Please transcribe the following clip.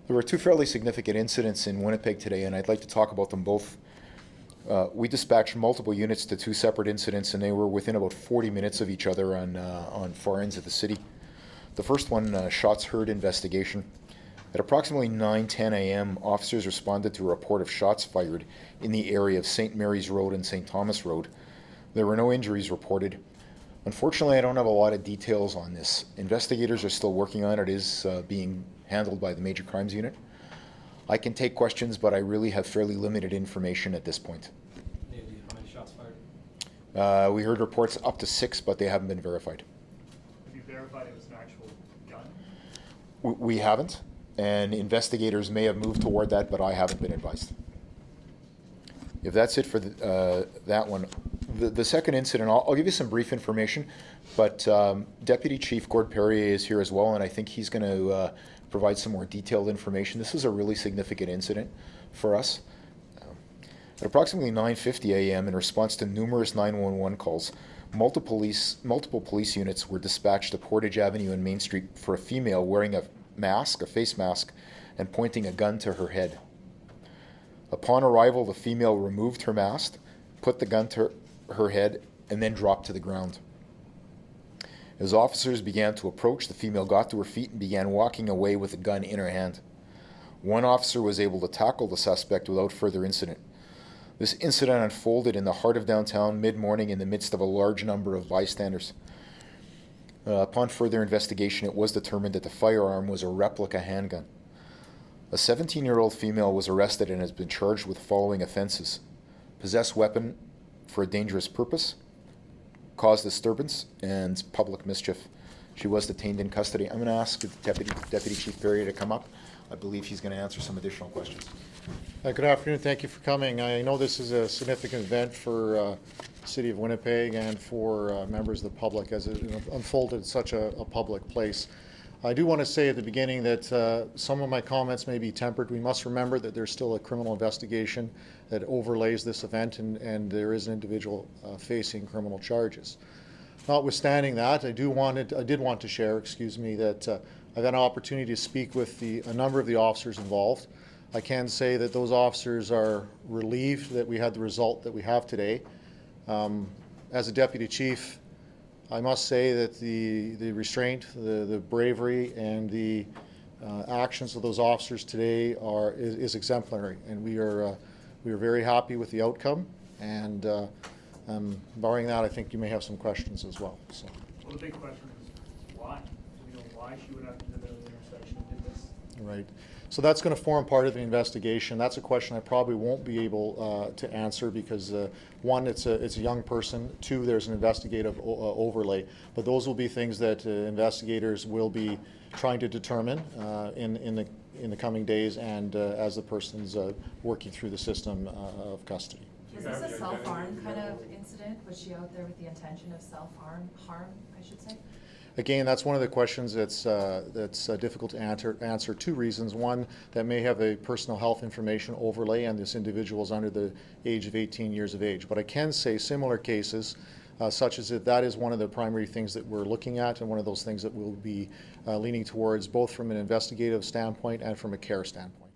There were two fairly significant incidents in Winnipeg today, and I'd like to talk about them both. We dispatched multiple units to two separate incidents, and they were within about 40 minutes of each other on far ends of the city. The first one, shots heard investigation. At approximately 9:10 a.m., officers responded to a report of shots fired in the area of St. Mary's Road and St. Thomas Road. There were no injuries reported. Unfortunately, I don't have a lot of details on this. Investigators are still working on it. It is being handled by the Major Crimes Unit. I can take questions, but I really have fairly limited information at this point. Any idea how many shots fired? We heard reports up to 6, but they haven't been verified. Have you verified it was an actual gun? We haven't, and investigators may have moved toward that, but I haven't been advised. If that's it for that one. The second incident, I'll give you some brief information, but Deputy Chief Gord Perrier is here as well, and I think he's going to provide some more detailed information. This is a really significant incident for us. At approximately 9:50 a.m., in response to numerous 911 calls, multiple police units were dispatched to Portage Avenue and Main Street for a female wearing a face mask, and pointing a gun to her head. Upon arrival, the female removed her mask, put the gun to her head, and then dropped to the ground. As officers began to approach, the female got to her feet and began walking away with the gun in her hand. One officer was able to tackle the suspect without further incident. This incident unfolded in the heart of downtown mid-morning in the midst of a large number of bystanders. Upon further investigation, it was determined that the firearm was a replica handgun. A 17-year-old female was arrested and has been charged with following offenses: possess weapon for a dangerous purpose, cause disturbance, and public mischief. She was detained in custody. I'm going to ask Deputy Chief Perrier to come up. I believe he's going to answer some additional questions. Good afternoon. Thank you for coming. I know this is a significant event for the City of Winnipeg and for members of the public as it unfolded at such a public place. I do want to say at the beginning that some of my comments may be tempered. We must remember that there's still a criminal investigation that overlays this event, and there is an individual facing criminal charges. Notwithstanding that, I did want to share, that I've had an opportunity to speak with a number of the officers involved. I can say that those officers are relieved that we had the result that we have today. As a deputy chief, I must say that the restraint, the bravery, and the actions of those officers today is exemplary, and we are very happy with the outcome. And barring that, I think you may have some questions as well. So. Well, the big question is why? Do we know why she went up to the middle of the intersection and did this? Right. So that's going to form part of the investigation. That's a question I probably won't be able to answer because one, it's a young person. Two, there's an investigative overlay. But those will be things that investigators will be trying to determine in the coming days and as the person's working through the system of custody. Was this a self-harm kind of incident? Was she out there with the intention of self-harm, I should say? Again, that's one of the questions that's difficult to answer. Two reasons. One, that may have a personal health information overlay, and this individual is under the age of 18 years of age. But I can say similar cases, such as that is one of the primary things that we're looking at, and one of those things that we'll be leaning towards, both from an investigative standpoint and from a care standpoint.